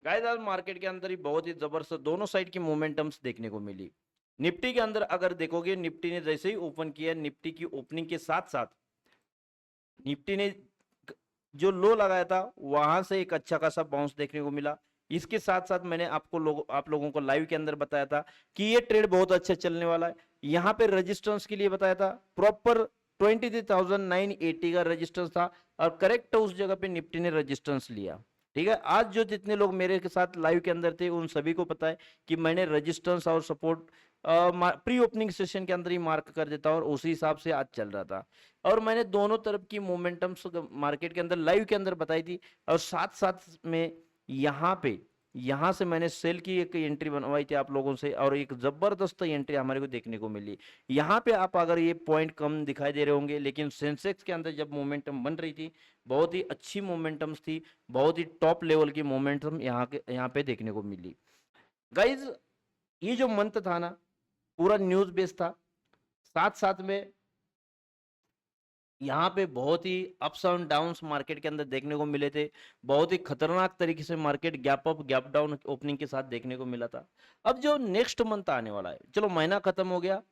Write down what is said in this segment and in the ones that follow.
Guys आज market के अंदर ही बहुत ही जबरदस्त दोनों साइड की मोमेंटम्स देखने को मिली। निफ्टी के अंदर अगर देखोगे, निफ्टी ने जैसे ही ओपन किया, निफ्टी की ओपनिंग के साथ साथ निफ्टी ने जो लो लगाया था वहां से एक अच्छा खासा बाउंस देखने को मिला। इसके साथ साथ मैंने आप लोगों को लाइव के अंदर बताया था कि ये ट्रेड बहुत अच्छा चलने वाला है। यहाँ पे रेजिस्टेंस के लिए बताया था, प्रॉपर 23,980 का रेजिस्टेंस था और करेक्ट उस जगह पे निफ्टी ने रेजिस्टेंस लिया। ठीक है, आज जो जितने लोग मेरे के साथ लाइव के अंदर थे उन सभी को पता है कि मैंने रेजिस्टेंस और सपोर्ट प्री ओपनिंग सेशन के अंदर ही मार्क कर देता हूं और उसी हिसाब से आज चल रहा था। और मैंने दोनों तरफ की मोमेंटम्स मार्केट के अंदर लाइव के अंदर बताई थी। और साथ साथ में यहाँ से मैंने सेल की एक एंट्री बनवाई थी आप लोगों से और एक जबरदस्त एंट्री हमारे को देखने को मिली। यहाँ पे आप अगर ये पॉइंट कम दिखाई दे रहे होंगे, लेकिन सेंसेक्स के अंदर जब मोमेंटम बन रही थी बहुत ही अच्छी मोमेंटम्स थी, बहुत ही टॉप लेवल की मोमेंटम यहाँ पे देखने को मिली। गाइज ये जो मंथ था ना पूरा न्यूज बेस्ड था, साथ साथ में यहाँ पे बहुत ही अप्स एंड डाउन्स मार्केट के अंदर देखने को मिले थे। बहुत ही खतरनाक तरीके से market gap up gap down opening के साथ देखने को मिला था। अब जो नेक्स्ट मंथ आने वाला है, चलो महीना खत्म हो गया,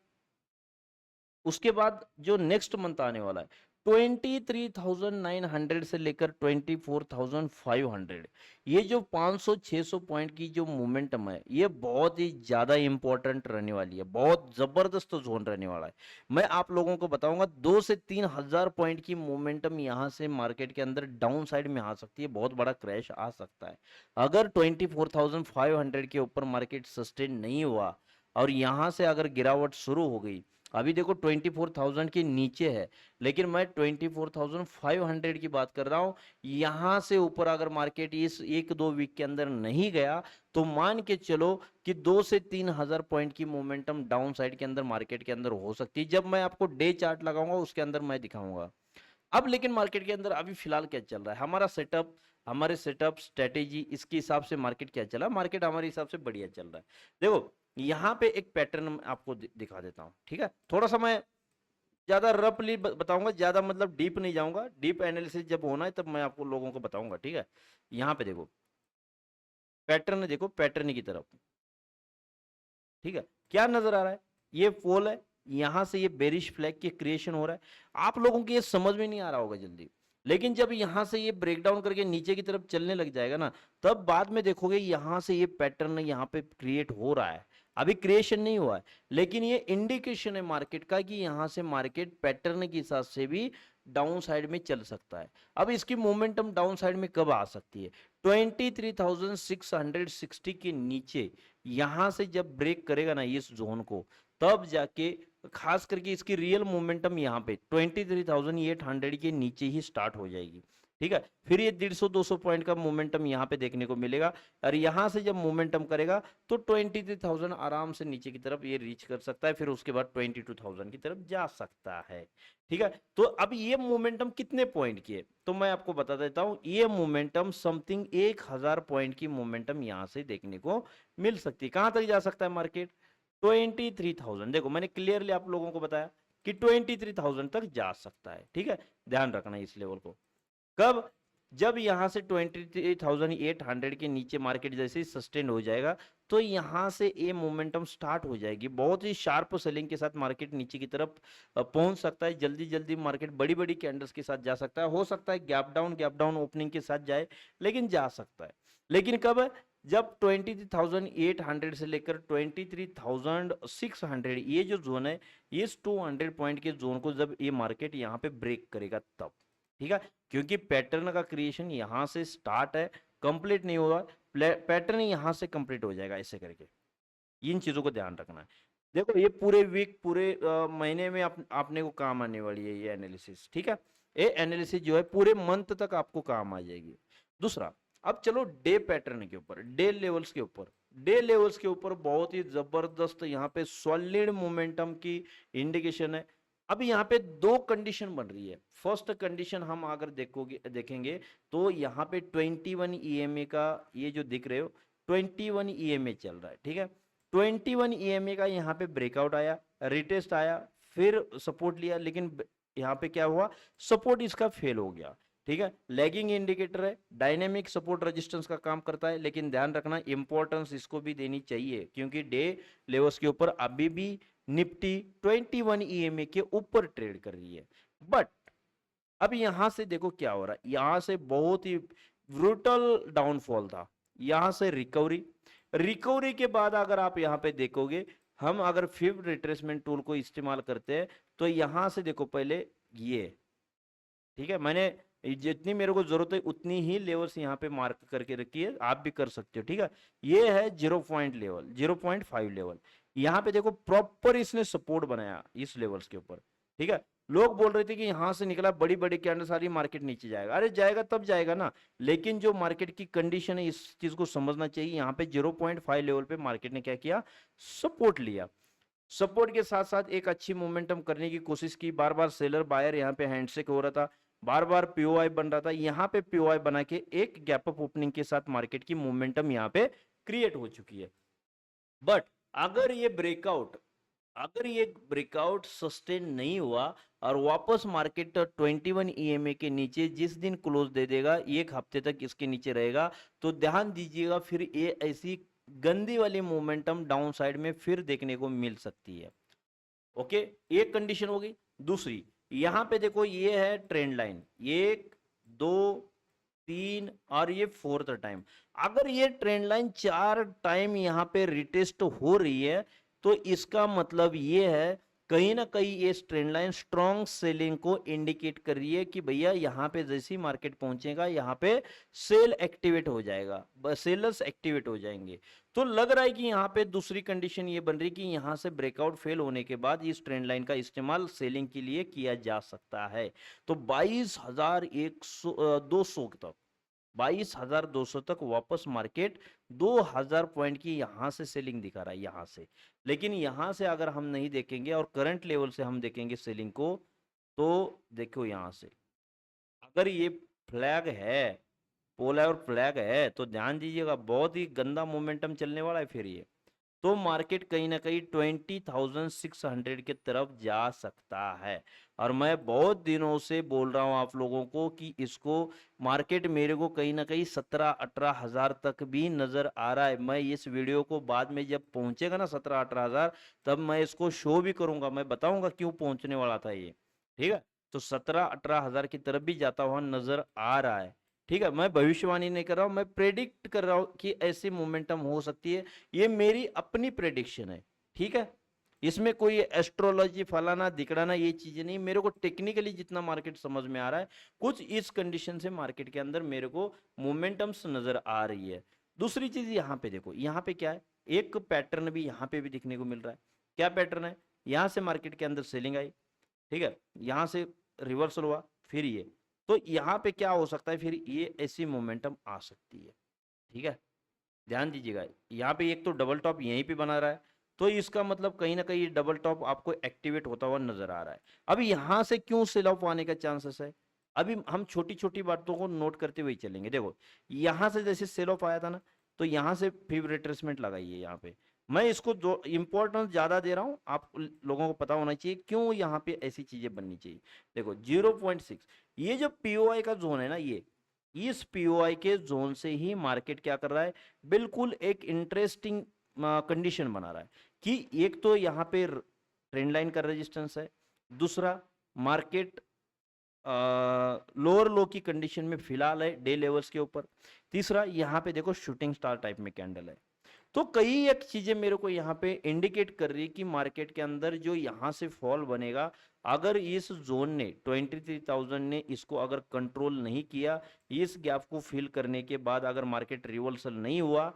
उसके बाद जो नेक्स्ट मंथ आने वाला है 23,900 से लेकर 24,500, ये जो 500-600 पॉइंट की जो मोमेंटम है ये बहुत ही ज्यादा इंपॉर्टेंट रहने वाली है, बहुत जबरदस्त जोन रहने वाला है। मैं आप लोगों को बताऊंगा 2 से 3 हजार पॉइंट की मोमेंटम यहाँ से मार्केट के अंदर डाउन साइड में आ सकती है, बहुत बड़ा क्रैश आ सकता है। अगर 24,500 के ऊपर मार्केट सस्टेन नहीं हुआ और यहाँ से अगर गिरावट शुरू हो गई, अभी देखो 24,000 के नीचे है, लेकिन मैं 24,500 की बात कर रहा हूं। यहां से ऊपर अगर मार्केट इस 1-2 वीक के अंदर नहीं गया तो मान के चलो कि 2 से 3 हजार पॉइंट की मोमेंटम डाउन साइड के अंदर मार्केट के अंदर हो सकती है। जब मैं आपको डे चार्ट लगाऊंगा उसके अंदर मैं दिखाऊंगा। अब लेकिन मार्केट के अंदर अभी फिलहाल क्या चल रहा है, हमारे सेटअप स्ट्रेटेजी इसके हिसाब से मार्केट क्या चला, मार्केट हमारे हिसाब से बढ़िया चल रहा है। देखो यहाँ पे एक पैटर्न आपको दिखा देता हूँ, ठीक है। थोड़ा सा मैं ज्यादा रफली बताऊंगा, ज्यादा मतलब डीप नहीं जाऊंगा, डीप एनालिसिस जब होना है तब मैं आपको लोगों को बताऊंगा, ठीक है। यहाँ पे देखो पैटर्न, देखो पैटर्न की तरफ, ठीक है। क्या नजर आ रहा है, ये फॉल है, यहां से ये बेरिश फ्लैग की क्रिएशन हो रहा है। आप लोगों को ये समझ में नहीं आ रहा होगा जल्दी, लेकिन जब यहां से ये ब्रेक डाउन करके नीचे की तरफ चलने लग जाएगा ना, तब बाद में देखोगे यहां से ये पैटर्न यहां पे क्रिएट हो रहा है। अभी क्रिएशन नहीं हुआ है, लेकिन ये इंडिकेशन है मार्केट का कि यहां से मार्केट पैटर्न के हिसाब से भी डाउन साइड में चल सकता है। अब इसकी मोमेंटम डाउन साइड में कब आ सकती है, 23,660 के नीचे यहां से जब ब्रेक करेगा ना इस जोन को, तब जाके खास करके इसकी रियल मोमेंटम यहाँ पे 23,800 के नीचे ही स्टार्ट हो जाएगी, ठीक है। फिर ये 150-200 पॉइंट का मोमेंटम यहाँ पे देखने को मिलेगा और यहां से जब मोमेंटम करेगा तो 23,000 आराम से नीचे की तरफ ये रीच कर सकता है, फिर उसके बाद 22,000 की तरफ जा सकता है, ठीक है। तो अब ये मोमेंटम कितने पॉइंट की है तो मैं आपको बता देता हूं, ये मोमेंटम समथिंग 1,000 पॉइंट की मोमेंटम यहां से देखने को मिल सकती है। कहां तक जा सकता है मार्केट, 23,000, देखो मैंने क्लियरली आप लोगों को बताया कि 23,000 तक जा सकता है, ठीक है। ध्यान रखना इस लेवल को। कब, जब यहां से 23,800 के नीचे मार्केट जैसे ही सस्टेन हो जाएगा तो यहां से ये मोमेंटम स्टार्ट हो जाएगी, बहुत ही शार्प सेलिंग के साथ मार्केट नीचे की तरफ पहुंच सकता है। जल्दी जल्दी मार्केट बड़ी बड़ी कैंडल्स के साथ जा सकता है, हो सकता है गैप डाउन ओपनिंग के साथ जाए, लेकिन जा सकता है। लेकिन कब है, जब 23,800 से लेकर 23,600 ये जो जोन है, इस 200 पॉइंट के जोन को जब ये मार्केट यहाँ पे ब्रेक करेगा तब, ठीक है। क्योंकि पैटर्न का क्रिएशन यहां से स्टार्ट है, कंप्लीट नहीं हुआ, पैटर्न यहां से कंप्लीट हो जाएगा ऐसे करके। इन चीजों को ध्यान रखना है। देखो ये पूरे वीक पूरे महीने में आपने को काम आने वाली है ये एनालिसिस, ठीक है। ये एनालिसिस जो है पूरे मंथ तक आपको काम आ जाएगी। दूसरा, अब चलो डे पैटर्न के ऊपर, डे लेवल्स के ऊपर, डे लेवल्स के ऊपर बहुत ही जबरदस्त यहाँ पे सॉलिड मोमेंटम की इंडिकेशन है। अब यहाँ पे दो कंडीशन बन रही है। फर्स्ट कंडीशन हम अगर देखेंगे तो यहाँ पे 21 ईएमए का ये जो दिख रहे हो 21 ईएमए चल रहा है, ठीक है। 21 ईएमए का यहाँ पे ब्रेकआउट आया, रिटेस्ट आया, फिर सपोर्ट लिया, लेकिन यहाँ पे क्या हुआ, सपोर्ट इसका फेल हो गया, ठीक है। लैगिंग इंडिकेटर है, डायनेमिक सपोर्ट रेजिस्टेंस का काम करता है, लेकिन ध्यान रखना इंपॉर्टेंस इसको भी देनी चाहिए, क्योंकि डे लेवल्स के ऊपर अभी भी निफ्टी 21 ईएमए के ऊपर ट्रेड कर रही है। बट अब यहां से देखो क्या हो रहा है, यहां से बहुत ही ब्रूटल डाउनफॉल था, यहां से रिकवरी, रिकवरी के बाद अगर आप यहां पे देखोगे, हम अगर फिफ्थ रिट्रेसमेंट टूल को इस्तेमाल करते हैं तो यहां से देखो पहले ये, ठीक है, मैंने जितनी मेरे को जरूरत है उतनी ही लेवल्स यहाँ पे मार्क करके रखी है, आप भी कर सकते हो, ठीक है। ये है 0 लेवल, 0.5 लेवल, यहाँ पे देखो प्रॉपर इसने सपोर्ट बनाया इस लेवल्स के ऊपर, ठीक है। लोग बोल रहे थे कि यहां से निकला बड़ी बड़ी कैंडल सारी मार्केट नीचे जाएगा, अरे जाएगा तब जाएगा ना, लेकिन जो मार्केट की कंडीशन है इस चीज को समझना चाहिए। यहाँ पे 0.5 लेवल पे मार्केट ने क्या किया, सपोर्ट लिया, सपोर्ट के साथ साथ एक अच्छी मोमेंटम करने की कोशिश की, बार बार सेलर बायर यहाँ पे हैंडशेक हो रहा था, बार बार पीओआई बन रहा था, यहाँ पे पीओआई बना के एक गैप अप ओपनिंग के साथ मार्केट की मोमेंटम यहाँ पे क्रिएट हो चुकी है। बट अगर ये ब्रेकआउट सस्टेन नहीं हुआ और वापस मार्केट 21 ईएमए के नीचे जिस दिन क्लोज दे देगा, एक हफ्ते तक इसके नीचे रहेगा, तो ध्यान दीजिएगा फिर ये ऐसी गंदी वाली मोमेंटम डाउन साइड में फिर देखने को मिल सकती है। ओके, एक कंडीशन होगी। दूसरी, यहां पे देखो ये है ट्रेंड लाइन, 1 2 3 और ये फोर्थ टाइम, अगर ये ट्रेंड लाइन 4 टाइम यहाँ पे रिटेस्ट हो रही है तो इसका मतलब ये है कहीं ना कहीं ये ट्रेंड लाइन स्ट्रॉन्ग सेलिंग को इंडिकेट कर रही है कि भैया यहाँ पे जैसी मार्केट पहुंचेगा यहाँ पे सेल एक्टिवेट हो जाएगा, सेलर्स एक्टिवेट हो जाएंगे। तो लग रहा है कि यहाँ पे दूसरी कंडीशन ये बन रही है कि यहाँ से ब्रेकआउट फेल होने के बाद इस ट्रेंड लाइन का इस्तेमाल सेलिंग के लिए किया जा सकता है। तो 22,200 तक, 22,200 तक वापस मार्केट 2,000 पॉइंट की यहां से सेलिंग दिखा रहा है यहां से। लेकिन यहां से अगर हम नहीं देखेंगे और करंट लेवल से हम देखेंगे सेलिंग को, तो देखो यहां से अगर ये फ्लैग है, पोलर फ्लैग है, तो ध्यान दीजिएगा बहुत ही गंदा मोमेंटम चलने वाला है फिर ये, तो मार्केट कहीं ना कहीं 20,600 के तरफ जा सकता है। और मैं बहुत दिनों से बोल रहा हूं आप लोगों को कि इसको मार्केट मेरे को कहीं ना कहीं 17-18 हजार तक भी नजर आ रहा है। मैं इस वीडियो को बाद में जब पहुंचेगा ना 17-18 हजार, तब मैं इसको शो भी करूंगा, मैं बताऊंगा क्यों पहुंचने वाला था ये, ठीक है। तो 17-18 हजार की तरफ भी जाता हुआ नजर आ रहा है, ठीक है। मैं भविष्यवाणी नहीं कर रहा हूं, मैं प्रेडिक्ट कर रहा हूं कि ऐसी मोमेंटम हो सकती है, ये मेरी अपनी प्रेडिक्शन है, ठीक है। इसमें कोई एस्ट्रोलॉजी फलाना दिखड़ाना ये चीजें नहीं, मेरे को टेक्निकली जितना मार्केट समझ में आ रहा है, कुछ इस कंडीशन से मार्केट के अंदर मेरे को मोमेंटम्स नजर आ रही है। दूसरी चीज यहाँ पे देखो, यहाँ पे क्या है, एक पैटर्न भी यहाँ पे भी दिखने को मिल रहा है। क्या पैटर्न है, यहाँ से मार्केट के अंदर सेलिंग आई, ठीक है, यहाँ से रिवर्सल हुआ, फिर ये, तो यहाँ पे क्या हो सकता है, फिर ये ऐसी मोमेंटम आ सकती है, ठीक है। ध्यान दीजिएगा, यहाँ पे एक तो डबल टॉप यहीं पे बना रहा है, तो इसका मतलब कहीं ना कहीं डबल टॉप आपको एक्टिवेट होता हुआ नजर आ रहा है। अब यहाँ से क्यों सेल ऑफ आने का चांसेस है, अभी हम छोटी छोटी बातों को नोट करते हुए चलेंगे। देखो यहाँ से जैसे सेल ऑफ आया था ना, तो यहाँ से फिर रिट्रेसमेंट लगाइए यहाँ पे, मैं इसको जो इंपॉर्टेंस ज्यादा दे रहा हूँ, आप लोगों को पता होना चाहिए क्यों यहाँ पे ऐसी चीजें बननी चाहिए। देखो 0.6, ये जो पीओआई का जोन है ना, ये इस पीओआई के जोन से ही मार्केट क्या कर रहा है, बिल्कुल एक इंटरेस्टिंग कंडीशन बना रहा है कि एक तो यहाँ पे ट्रेंड लाइन का रेजिस्टेंस है, दूसरा मार्केट लोअर लो की कंडीशन में फिलहाल है डे लेवल्स के ऊपर, तीसरा यहाँ पे देखो शूटिंग स्टार टाइप में कैंडल है। तो कई एक चीजें मेरे को यहाँ पे इंडिकेट कर रही है कि मार्केट के अंदर जो यहाँ से फॉल बनेगा, अगर इस जोन ने 23,000 ने इसको अगर कंट्रोल नहीं किया, इस गैप को फिल करने के बाद अगर मार्केट रिवर्सल नहीं हुआ,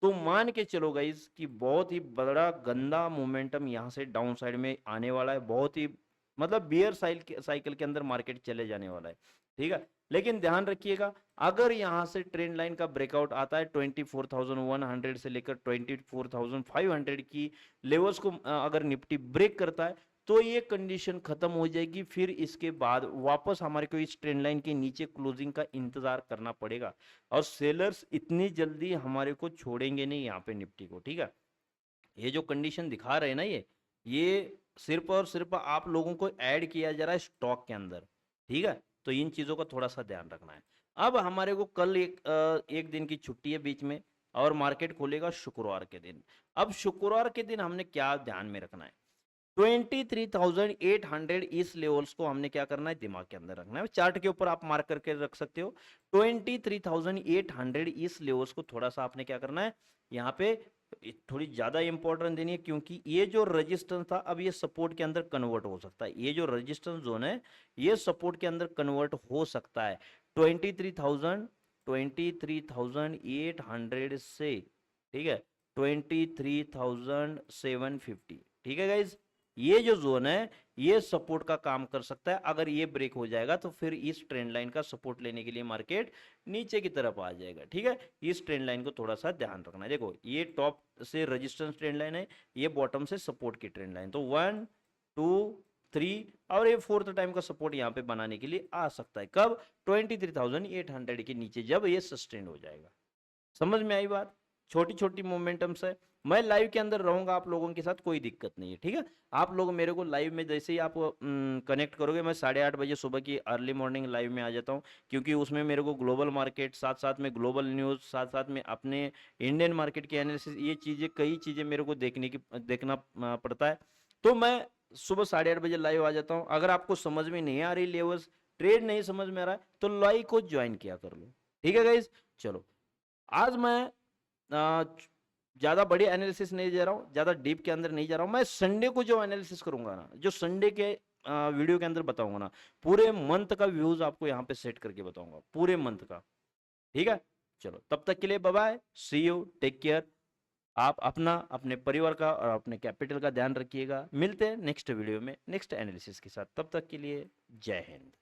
तो मान के चलो गाइस कि बहुत ही बड़ा गंदा मोमेंटम यहाँ से डाउन साइड में आने वाला है, बहुत ही मतलब बियर साइकिल के अंदर मार्केट चले जाने वाला है, ठीक है। लेकिन ध्यान रखिएगा, अगर यहाँ से ट्रेंड लाइन का ब्रेकआउट आता है 24,100 से लेकर 24,500 की लेवल्स को अगर निफ्टी ब्रेक करता है, तो ये कंडीशन खत्म हो जाएगी, फिर इसके बाद वापस हमारे को इस ट्रेंड लाइन के नीचे क्लोजिंग का इंतजार करना पड़ेगा, और सेलर्स इतनी जल्दी हमारे को छोड़ेंगे नहीं यहाँ पे निफ्टी को, ठीक है। ये जो कंडीशन दिखा रहे हैं ना, ये सिर्फ और सिर्फ आप लोगों को ऐड किया जा रहा है स्टॉक के अंदर, ठीक है। तो इन चीज़ों का थोड़ा सा ध्यान रखना है। अब हमारे को कल एक दिन की छुट्टी है बीच में, और मार्केट खुलेगा शुक्रवार के दिन। अब शुक्रवार के दिन हमने क्या ध्यान में रखना है, 23,800 इस लेवल्स को हमने क्या करना है, दिमाग के अंदर रखना है। चार्ट के ऊपर आप मार्क करके रख सकते हो। 23,800 इस लेवल्स को थोड़ा सा आपने क्या करना है, यहाँ पे थोड़ी ज्यादा इंपॉर्टेंट देनी है, क्योंकि ये जो रेजिस्टेंस था अब ये सपोर्ट के अंदर कन्वर्ट हो सकता है। ये जो रेजिस्टेंस जोन है ये सपोर्ट के अंदर कन्वर्ट हो सकता है। 23,800 से, ठीक है, 23,750, ठीक है गाइज, ये जो जोन है ये सपोर्ट का काम कर सकता है। अगर ये ब्रेक हो जाएगा तो फिर इस ट्रेंड लाइन का सपोर्ट लेने के लिए मार्केट नीचे की तरफ आ जाएगा, ठीक है। इस ट्रेंड लाइन को थोड़ा सा ध्यान रखना है। देखो ये टॉप से रेजिस्टेंस ट्रेंड लाइन है, ये बॉटम से सपोर्ट की ट्रेंड लाइन, तो 1 2 3 और ये फोर्थ टाइम का सपोर्ट यहाँ पे बनाने के लिए आ सकता है। कब, 23,800 के नीचे जब ये सस्टेन हो जाएगा। समझ में आई बात? छोटी छोटी मोमेंटम्स है। मैं लाइव के अंदर रहूंगा आप लोगों के साथ, कोई दिक्कत नहीं है, ठीक है। आप लोग मेरे को लाइव में जैसे ही आप कनेक्ट करोगे, मैं 8:30 बजे सुबह की अर्ली मॉर्निंग लाइव में आ जाता हूँ, क्योंकि उसमें मेरे को ग्लोबल मार्केट, साथ साथ में ग्लोबल न्यूज़, साथ साथ में अपने इंडियन मार्केट की एनालिसिस, ये चीज़ें, कई चीज़ें मेरे को देखना पड़ता है। तो मैं सुबह 8:30 बजे लाइव आ जाता हूँ। अगर आपको समझ में नहीं आ रही लेवल्स, ट्रेड नहीं समझ में आ रहा है, तो लाइव को ज्वाइन किया कर लो, ठीक है गाइज। चलो, आज मैं ज़्यादा बड़ी एनालिसिस नहीं दे रहा हूँ, ज़्यादा डीप के अंदर नहीं जा रहा हूँ। मैं संडे को जो एनालिसिस करूंगा ना, जो संडे के वीडियो के अंदर बताऊंगा ना, पूरे मंथ का व्यूज आपको यहाँ पे सेट करके बताऊंगा, पूरे मंथ का, ठीक है। चलो, तब तक के लिए bye bye, see you, take care. आप अपना, अपने परिवार का और अपने कैपिटल का ध्यान रखिएगा। मिलते हैं नेक्स्ट वीडियो में नेक्स्ट एनालिसिस के साथ। तब तक के लिए जय हिंद।